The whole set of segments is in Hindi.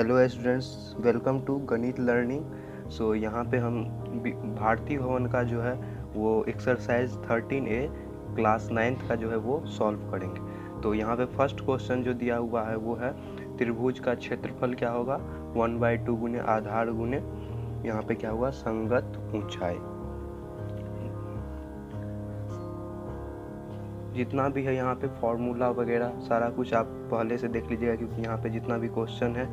हेलो स्टूडेंट्स, वेलकम टू गणित लर्निंग। सो यहाँ पे हम भारतीय भवन का जो है वो एक्सरसाइज 13A क्लास 9th का जो है वो सॉल्व करेंगे। तो यहाँ पे फर्स्ट क्वेश्चन जो दिया हुआ है वो है त्रिभुज का क्षेत्रफल क्या होगा 1/2 गुने आधार गुने यहाँ पे क्या हुआ संगत ऊंचाई। जितना भी है यहाँ पे फॉर्मूला वगैरह सारा कुछ आप पहले से देख लीजिएगा, क्योंकि यहाँ पे जितना भी क्वेश्चन है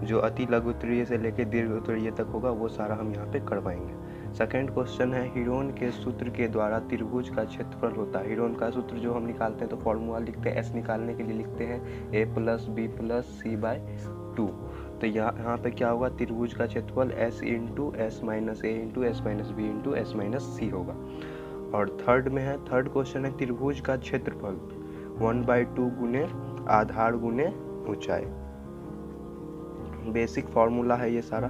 जो अति लघु उत्तरीय से लेकर दीर्घ उत्तरीय तक होगा वो सारा हम यहाँ पे करवाएंगे। सेकंड क्वेश्चन है हीरोन के सूत्र के द्वारा त्रिभुज का क्षेत्रफल होता है। हीरोन का सूत्र जो हम निकालते हैं तो फॉर्मूला लिखते हैं, एस निकालने के लिए लिखते हैं a+b+c/2। तो यहाँ पे क्या होगा त्रिभुज का क्षेत्रफल s into s minus a into s minus b into s minus c होगा। और थर्ड में है, थर्ड क्वेश्चन है त्रिभुज का क्षेत्रफल 1/2 गुने आधार गुने ऊंचाई। बेसिक फॉर्मूला है ये सारा।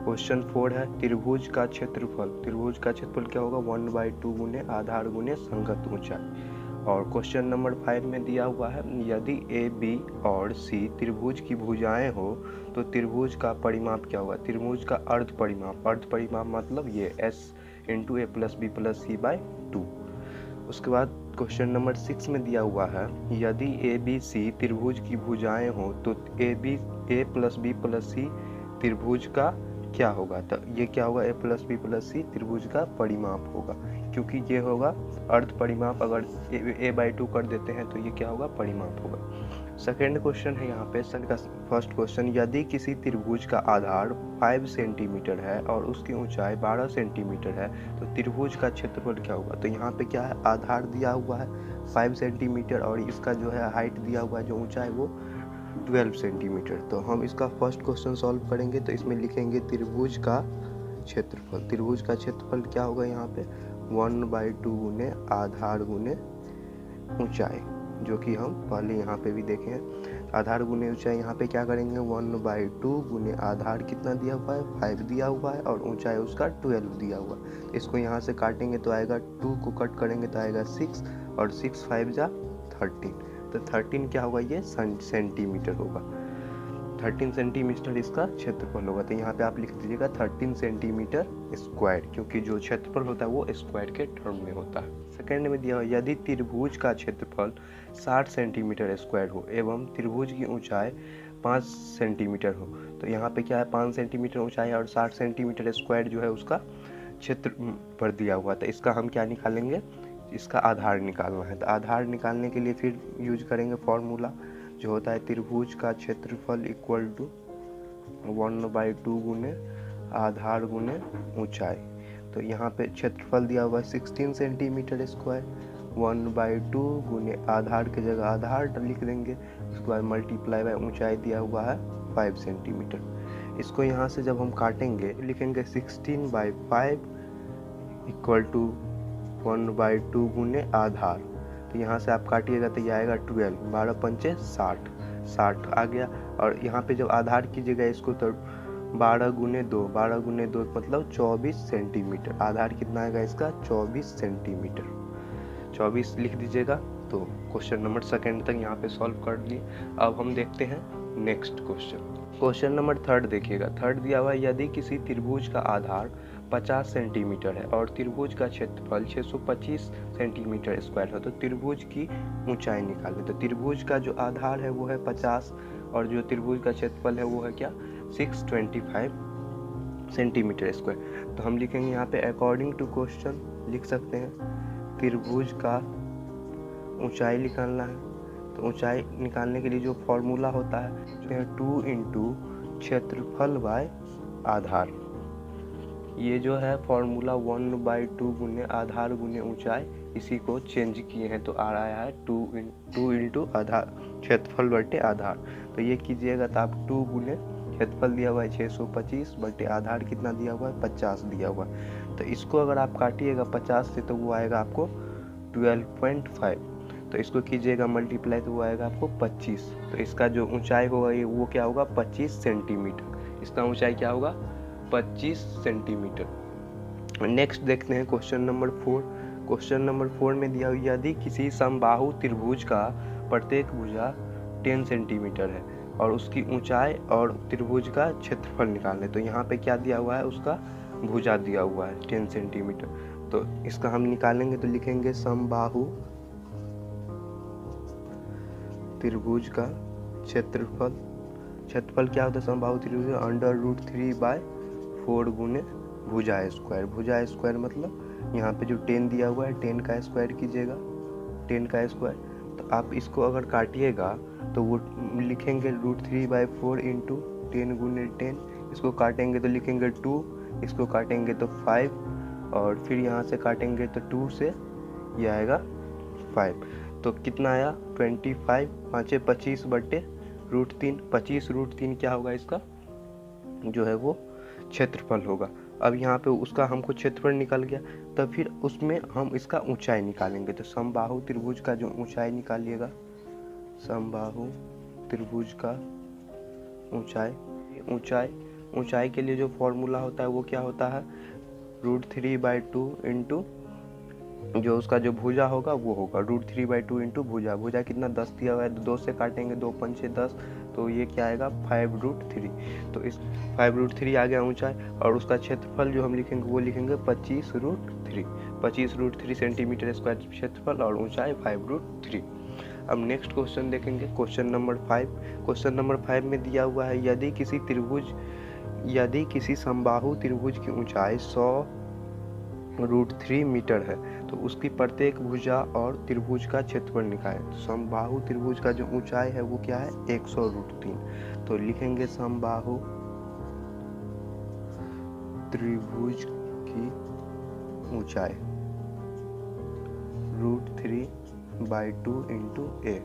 क्वेश्चन 4 है त्रिभुज का क्षेत्रफल, त्रिभुज का क्षेत्रफल क्या होगा 1/2 गुने आधार गुने संगत ऊंचाई। और क्वेश्चन नंबर 5 में दिया हुआ है यदि ए बी और सी त्रिभुज की भुजाएं हो तो त्रिभुज का परिमाप क्या होगा। त्रिभुज का अर्ध परिमाप, अर्ध परिमाप मतलब ये s इंटू a+b+c/2। उसके बाद क्वेश्चन नंबर 6 में दिया हुआ है यदि ए बी सी त्रिभुज की भुजाएं हो तो a+b+c त्रिभुज का क्या होगा। तो ये क्या होगा a+b+c त्रिभुज का परिमाप होगा, क्योंकि ये होगा अर्ध परिमाप। अगर a/2 कर देते हैं तो ये क्या होगा परिमाप होगा। सेकेंड क्वेश्चन है यहाँ पे फर्स्ट क्वेश्चन यदि किसी त्रिभुज का आधार 5 सेंटीमीटर है और उसकी ऊंचाई 12 सेंटीमीटर है तो त्रिभुज का क्षेत्रफल क्या होगा। तो यहाँ पे क्या है आधार दिया हुआ है 5 सेंटीमीटर और इसका जो है हाइट दिया हुआ है जो ऊंचाई वो 12 सेंटीमीटर। तो हम इसका फर्स्ट क्वेश्चन सॉल्व करेंगे तो इसमें लिखेंगे त्रिभुज का क्षेत्रफल। त्रिभुज का क्षेत्रफल क्या होगा यहाँ पे 1/2 गुने आधार गुने ऊंचाई, जो कि हम पहले यहाँ पे भी देखे हैं। आधार गुने ऊंचाई यहाँ पे क्या करेंगे 1/2 गुने आधार कितना दिया हुआ है 5 दिया हुआ है और ऊंचाई उसका 12 दिया हुआ है। इसको यहाँ से काटेंगे तो आएगा 2 को कट करेंगे तो आएगा 6 और 6 5 जा 13। तो 13 क्या होगा ये सेंटीमीटर होगा। 13 सेंटीमीटर इसका क्षेत्रफल होगा। तो यहाँ पे आप लिख दीजिएगा 13 सेंटीमीटर स्क्वायर, क्योंकि जो क्षेत्रफल होता है वो स्क्वायर के टर्म में होता है। सेकंड में दिया हुआ यदि त्रिभुज का क्षेत्रफल 60 सेंटीमीटर स्क्वायर हो एवं त्रिभुज की ऊंचाई 5 सेंटीमीटर हो। तो यहाँ पे क्या है 5 सेंटीमीटर ऊंचाई और 60 सेंटीमीटर स्क्वायर जो है उसका क्षेत्र पर दिया हुआ। तो इसका हम क्या निकालेंगे, इसका आधार निकालना है। तो आधार निकालने के लिए फिर यूज करेंगे फॉर्मूला जो होता है त्रिभुज का क्षेत्रफल इक्वल टू 1/2 गुने आधार गुने ऊंचाई। तो यहाँ पे क्षेत्रफल दिया हुआ है 16 सेंटीमीटर स्क्वायर, 1/2 गुने आधार की जगह आधार लिख देंगे, उसके बाद मल्टीप्लाई बाय ऊंचाई दिया हुआ है 5 सेंटीमीटर। इसको यहाँ से जब हम काटेंगे लिखेंगे 16/5 इक्वल टू 1/2 गुने आधार। तो यहाँ से आप काटिएगा तो ये आएगा 12, 12 पंचे 60, 60 आ गया। और यहाँ पे जब आधार कीजिएगा इसको तो 12 गुने 2, 12 गुने 2 मतलब 24 सेंटीमीटर। आधार कितना आएगा इसका 24 सेंटीमीटर, 24 लिख दीजिएगा। तो क्वेश्चन नंबर सेकंड तक यहाँ पे सॉल्व कर लिए। अब हम देखते हैं next question. Question number third देखिएगा। थर्ड दिया हुआ है यदि किसी त्रिभुज का आधार 50 सेंटीमीटर है और त्रिभुज का क्षेत्रफल 625 सेंटीमीटर स्क्वायर है तो त्रिभुज की ऊंचाई निकालें। तो त्रिभुज का जो आधार है वो है 50 और जो त्रिभुज का क्षेत्रफल है वो है क्या 625 सेंटीमीटर स्क्वायर। तो हम लिखेंगे यहाँ पे अकॉर्डिंग टू क्वेश्चन लिख सकते हैं त्रिभुज का ऊंचाई निकालना है। तो ऊंचाई निकालने के लिए जो फॉर्मूला होता है जो है 2 इंटू क्षेत्रफल बाय आधार। ये जो है फॉर्मूला 1/2 गुने आधार गुने ऊंचाई, इसी को चेंज किए हैं तो आ रहा है 2 इंटू आधार क्षेत्रफल बटे आधार। तो ये कीजिएगा तो आप 2 गुने क्षेत्रफल दिया हुआ है 625 बटे आधार कितना दिया हुआ है 50 दिया हुआ है। तो इसको अगर आप काटिएगा 50 से तो वो आएगा आपको 12.5। तो इसको कीजिएगा मल्टीप्लाई तो वो आएगा आपको 25। तो इसका जो ऊंचाई होगा ये वो क्या होगा 25 सेंटीमीटर। इसका ऊंचाई क्या होगा 25 सेंटीमीटर। नेक्स्ट देखते हैं क्वेश्चन नंबर 4। क्वेश्चन नंबर 4 में दिया हुआ यदि किसी समबाहु त्रिभुज का प्रत्येक भुजा 10 सेंटीमीटर है और उसकी ऊंचाई और त्रिभुज का क्षेत्रफल निकालने। तो यहाँ पे क्या दिया हुआ है, उसका भुजा दिया हुआ है 10 सेंटीमीटर। तो इसका हम निकालेंगे तो लिखेंगे समबाहु त्रिभुज का क्षेत्रफल। क्षेत्रफल क्या होता है समबाहु त्रिभुज, √3/4 गुने भुजा स्क्वायर। भुजा स्क्वायर मतलब यहाँ पे जो 10 दिया हुआ है 10 का स्क्वायर कीजिएगा, 10 का स्क्वायर। तो आप इसको अगर काटिएगा तो वो लिखेंगे √3/4 इंटू 10 गुने 10। इसको काटेंगे तो लिखेंगे 2, इसको काटेंगे तो 5, और फिर यहाँ से काटेंगे तो 2 से ये आएगा 5। तो कितना आया 25, 5 25/√3। 25√3 क्या होगा, इसका जो है वो क्षेत्रफल होगा। अब यहाँ पे उसका हमको क्षेत्रफल निकल गया, तो फिर उसमें हम इसका ऊंचाई निकालेंगे। तो समबाहु त्रिभुज का जो ऊंचाई निकालिएगा, समबाहु त्रिभुज का ऊंचाई के लिए जो फॉर्मूला होता है वो क्या होता है, √3/2 इंटू जो उसका जो भुजा होगा वो होगा √3/2 इंटू भुजा। भुजा कितना 10 दिया हुआ है, 2 से काटेंगे 2 पंचे 10, तो ये क्या आएगा 5√3। तो इस 5√3 आ गया ऊंचाई, और उसका क्षेत्रफल जो हम लिखेंगे वो लिखेंगे 25√3। 25√3 सेंटीमीटर स्क्वायर क्षेत्रफल और ऊंचाई 5√3। अब नेक्स्ट क्वेश्चन देखेंगे, क्वेश्चन नंबर 5। क्वेश्चन नंबर 5 में दिया हुआ है यदि किसी समबाहु त्रिभुज की ऊंचाई 100√3 मीटर है तो उसकी प्रत्येक भुजा और त्रिभुज का क्षेत्रफल निकालें। तो समबाहु त्रिभुज का जो ऊंचाई है वो क्या है 100√3। तो लिखेंगे समबाहु त्रिभुज की ऊंचाई √3/2 इंटू ए।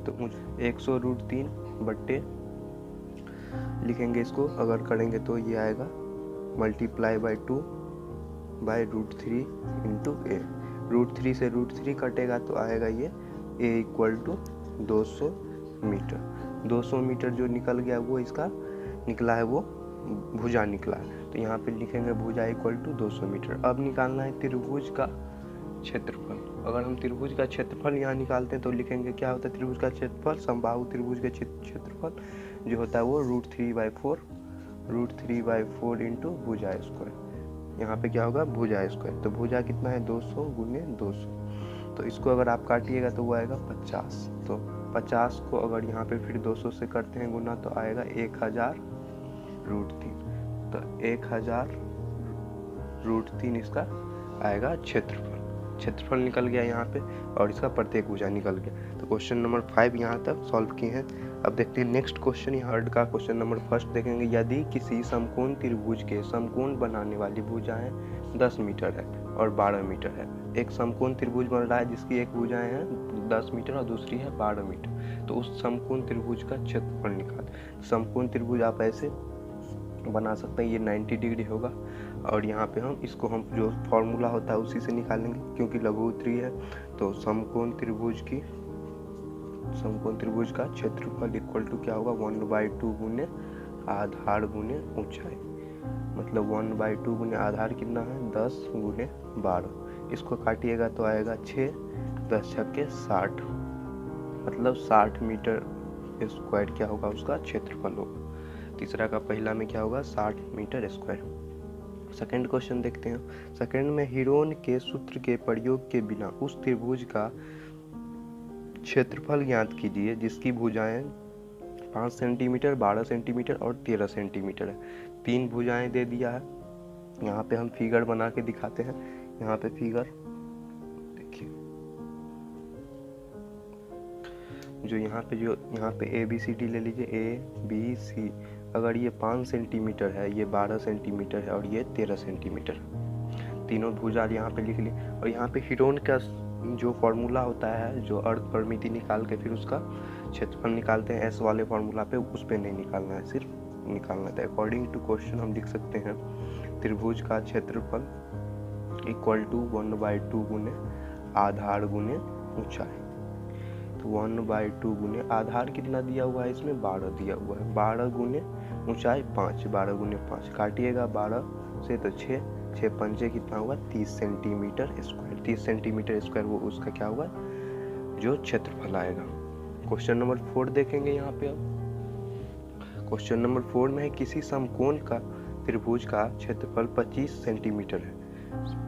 तो 100√3 बट्टे लिखेंगे, इसको अगर करेंगे तो ये आएगा मल्टीप्लाई बाई 2/√3 इंटू ए। √3 से √3 कटेगा तो आएगा ये ए इक्वल टू 200 मीटर। 200 मीटर जो निकल गया वो इसका निकला है, वो भुजा निकला है। तो यहाँ पे लिखेंगे भुजा इक्वल टू 200 मीटर। अब निकालना है त्रिभुज का क्षेत्रफल। अगर हम त्रिभुज का क्षेत्रफल यहाँ निकालते हैं तो लिखेंगे क्या होता है त्रिभुज का क्षेत्रफल, समबाहु त्रिभुज का क्षेत्रफल जो होता है वो √3/4 इंटू भुजा स्क्वायर। यहाँ पे क्या होगा भुजा स्क्वायर। तो भुजा कितना है 200 गुने 200। तो इसको अगर आप काटिएगा तो वो आएगा 50। तो 50 को अगर यहाँ पे फिर 200 से करते हैं गुना तो आएगा 1000√3। तो 1000√3 इसका आएगा क्षेत्रफल निकल गया यहाँ पे, और इसका प्रत्येक भुजा निकल गया। तो क्वेश्चन नंबर 5 यहाँ तक सॉल्व किए हैं। अब देखते हैं नेक्स्ट क्वेश्चन, यहाँ हर्ड का क्वेश्चन नंबर 1 देखेंगे। यदि किसी समकोण त्रिभुज के समकोण बनाने वाली भुजाएं 10 मीटर है और 12 मीटर है। एक समकोण त्रिभुज बन रहा है जिसकी एक भुजाएं हैं 10 मीटर और दूसरी है 12 मीटर। तो उस समकोण त्रिभुज का क्षेत्रफल निकाल। समकोण त्रिभुज आप ऐसे बना सकते हैं, ये 90 डिग्री होगा, और यहाँ पे हम इसको हम जो फॉर्मूला होता है उसी से निकालेंगे क्योंकि लघुत्तरीय है। तो समकोण त्रिभुज का क्षेत्रफल इक्वल टू क्या होगा 1/2 गुने आधार गुने ऊंचाई। मतलब 1/2 गुने आधार कितना है 10 गुने 12। इसको काटिएगा तो आएगा 6, 10 छक्के 60, मतलब 60 मीटर स्क्वायर क्या होगा उसका क्षेत्रफल होगा। तीसरा का पहला में क्या होगा 60 मीटर स्क्वायर। सेकंड क्वेश्चन देखते हैं। सेकंड में हीरोन के सूत्र के प्रयोग के बिना उस त्रिभुज का क्षेत्रफल ज्ञात कीजिए जिसकी भुजाएं 5 सेंटीमीटर, 12 सेंटीमीटर और 13 सेंटीमीटर है। 3 भुजाएं दे दिया है। यहाँ पे हम फिगर बना के दिखाते हैं। यहाँ पे फिगर देखिए, जो यहाँ पे ABCD ले लीजिए, ABC। अगर ये 5 सेंटीमीटर है, ये 12 सेंटीमीटर है और ये 13 सेंटीमीटर, तीनों भुजा यहाँ पे लिख लिए। और यहाँ पे हीरोन का जो फॉर्मूला होता है, जो अर्ध परिमिति निकाल के फिर उसका क्षेत्रफल निकालते हैं, S वाले फॉर्मूला पे, उस पे नहीं निकालना है, सिर्फ निकालना है। अकॉर्डिंग टू क्वेश्चन हम लिख सकते हैं त्रिभुज का क्षेत्रफल इक्वल टू 1/2 गुने आधार गुने ऊंचाई। तो 1/2 गुने आधार कितना दिया हुआ है इसमें 12 दिया हुआ है, 12 गुने ऊंचाई 5, 12 गुने 5 काटिएगा 12 से तो 6 पंचे कितना होगा 30 सेंटीमीटर स्क्वायर। 30 सेंटीमीटर स्क्वायर वो उसका क्या होगा जो क्षेत्रफल आएगा। क्वेश्चन नंबर 4 देखेंगे यहाँ पे। अब क्वेश्चन नंबर 4 में है किसी समकोण का त्रिभुज का क्षेत्रफल 25 सेंटीमीटर है,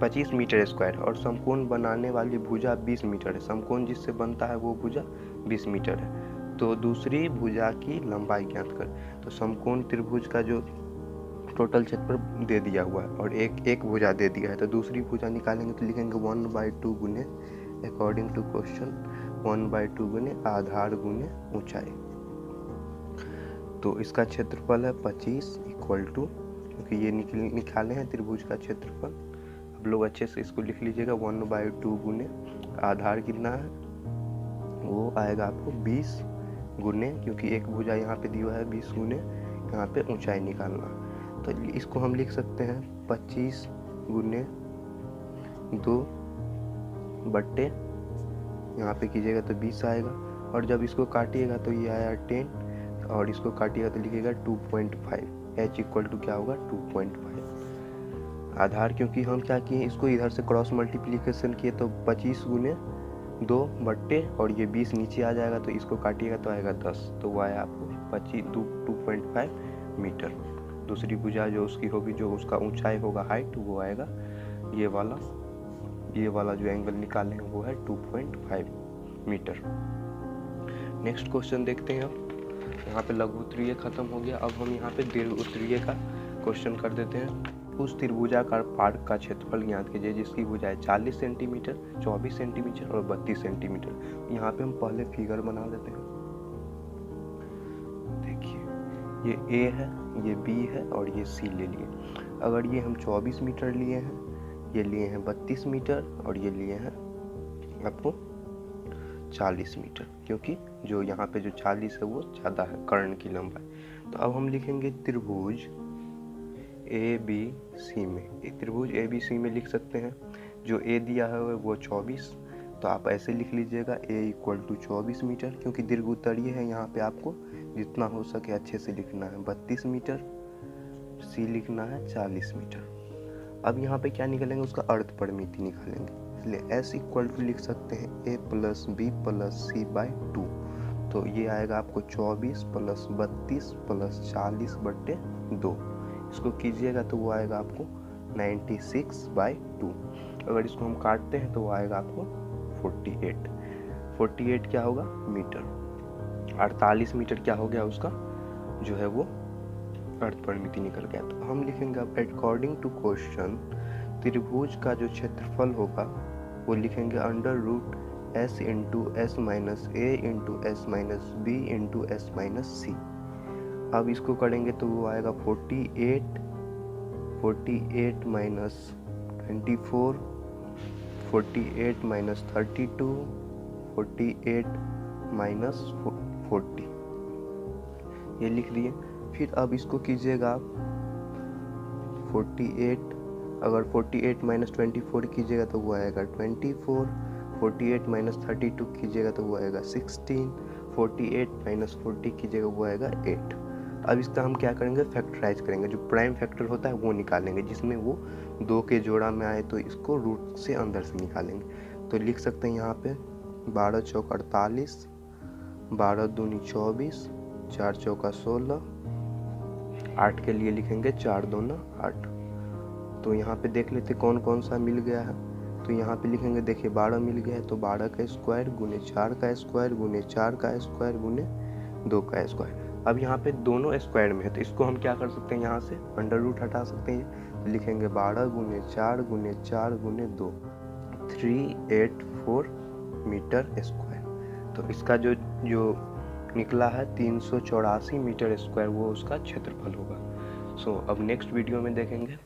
25 मीटर स्क्वायर और समकोण बनाने वाली भुजा 20 मीटर है। समकोण जिससे बनता है वो भुजा 20 मीटर है। तो दूसरी भुजा की लंबाई ज्ञात कर। तो समकोण त्रिभुज का जो टोटल क्षेत्रफल दे दिया हुआ है और एक भुजा दे दिया है, तो दूसरी भुजा निकालेंगे तो लिखेंगे 1/2 गुने अकॉर्डिंग टू क्वेश्चन 1/2 गुने आधार गुने ऊंचाई। तो इसका क्षेत्रफल है 25 इक्वल टू, क्योंकि ये निकाले हैं त्रिभुज का क्षेत्रफल, आप लोग अच्छे से इसको लिख लीजिएगा 1/2 गुने आधार कितना है वो आएगा आपको 20 गुने, क्योंकि एक भुजा यहाँ पे दिया है 20 गुने यहाँ पे ऊंचाई निकालना। तो इसको हम लिख सकते हैं 25 गुने 2 बट्टे यहाँ पे कीजिएगा तो 20 आएगा, और जब इसको काटिएगा तो ये आया 10 और इसको काटिएगा तो लिखिएगा 2.5। h इक्वल टू क्या होगा 2.5 आधार, क्योंकि हम क्या किए इसको इधर से क्रॉस मल्टीप्लिकेशन किए तो 25 गुने 2 बट्टे और ये 20 नीचे आ जाएगा तो इसको काटिएगा तो आएगा 10, तो वो आया आपको 2.5 मीटर। दूसरी भुजा जो उसकी होगी, जो उसका ऊंचाई होगा हाइट, वो आएगा ये वाला जो एंगल निकाले हैं वो है 2.5 मीटर। नेक्स्ट क्वेश्चन देखते हैं। अब यहाँ पे लघु उत्तरीय खत्म हो गया, अब हम यहाँ पे दीर्घ उत्तरीय का क्वेश्चन कर देते हैं। उस त्रिभुजाकार पार्क का क्षेत्रफल ज्ञात कीजिए जिसकी भुजाएं 40 सेंटीमीटर, 24 सेंटीमीटर और 32 सेंटीमीटर। यहाँ पे हम पहले फिगर बना देते हैं। देखिए ये A है, ये B है और ये C ले लिए। अगर ये हम 24 मीटर लिए हैं, ये लिए हैं 32 मीटर और ये लिए हैं आपको 40 मीटर, क्योंकि जो यहाँ पे जो 40 है वो ज़्यादा है कर्ण की लंबाई। तो अब हम लिखेंगे त्रिभुज ABC में, त्रिभुज ABC में लिख सकते हैं। जो A दिया है वो 24, तो आप ऐसे लिख लीजिएगा A इक्वल टू 24 मीटर, क्योंकि दीर्घ उत्तरीय है यहाँ पे आपको जितना हो सके अच्छे से लिखना है 32 मीटर, C लिखना है 40 मीटर। अब यहाँ पे क्या निकालेंगे, उसका अर्ध परिमिति निकालेंगे, इसलिए S इक्वल टू लिख सकते हैं A plus B plus C/2। तो ये आएगा आपको 24 प्लस 32 प्लस 40/2। इसको कीजिएगा तो वो आएगा आपको 96/2। अगर इसको हम काटते हैं तो वो आएगा आपको 48 क्या होगा मीटर। 48 मीटर क्या हो गया उसका जो है वो अर्ध परिमिति निकल गया। तो हम लिखेंगे अब अकॉर्डिंग टू क्वेश्चन त्रिभुज का जो क्षेत्रफल होगा वो लिखेंगे under root s into s minus a into s minus b into s minus c। अब इसको करेंगे तो वो आएगा 48 माइनस 24, 48 माइनस 32, 48 माइनस 40, ये लिख दिए। फिर अब इसको कीजिएगा आप 48, अगर 48 माइनस 24 कीजिएगा तो वो आएगा 24, 48 माइनस 32 कीजिएगा तो वो आएगा 16, 48 माइनस 40 कीजिएगा वो आएगा 8। अब इसका हम क्या करेंगे, फैक्टराइज करेंगे, जो प्राइम फैक्टर होता है वो निकालेंगे, जिसमें वो 2 के जोड़ा में आए तो इसको रूट से अंदर से निकालेंगे। तो लिख सकते हैं यहाँ पे 12 चौक 48, 12 दूनी 24, 4 चौका 16, 8 के लिए लिखेंगे 4 दूना 8। तो यहाँ पे देख लेते कौन कौन सा मिल गया है। तो यहाँ पे लिखेंगे, देखिए 12 मिल गया है तो 12 का स्क्वायर गुने 4 का स्क्वायर गुने 4 का स्क्वायर गुने 2 का स्क्वायर। अब यहाँ पे दोनों स्क्वायर में है तो इसको हम क्या कर सकते हैं, यहाँ से अंडर रूट हटा सकते हैं। तो लिखेंगे 12 गुने 4 गुने 4 गुने 2, 384 मीटर स्क्वायर। तो इसका जो निकला है 384 मीटर स्क्वायर, वो उसका क्षेत्रफल होगा। सो अब नेक्स्ट वीडियो में देखेंगे।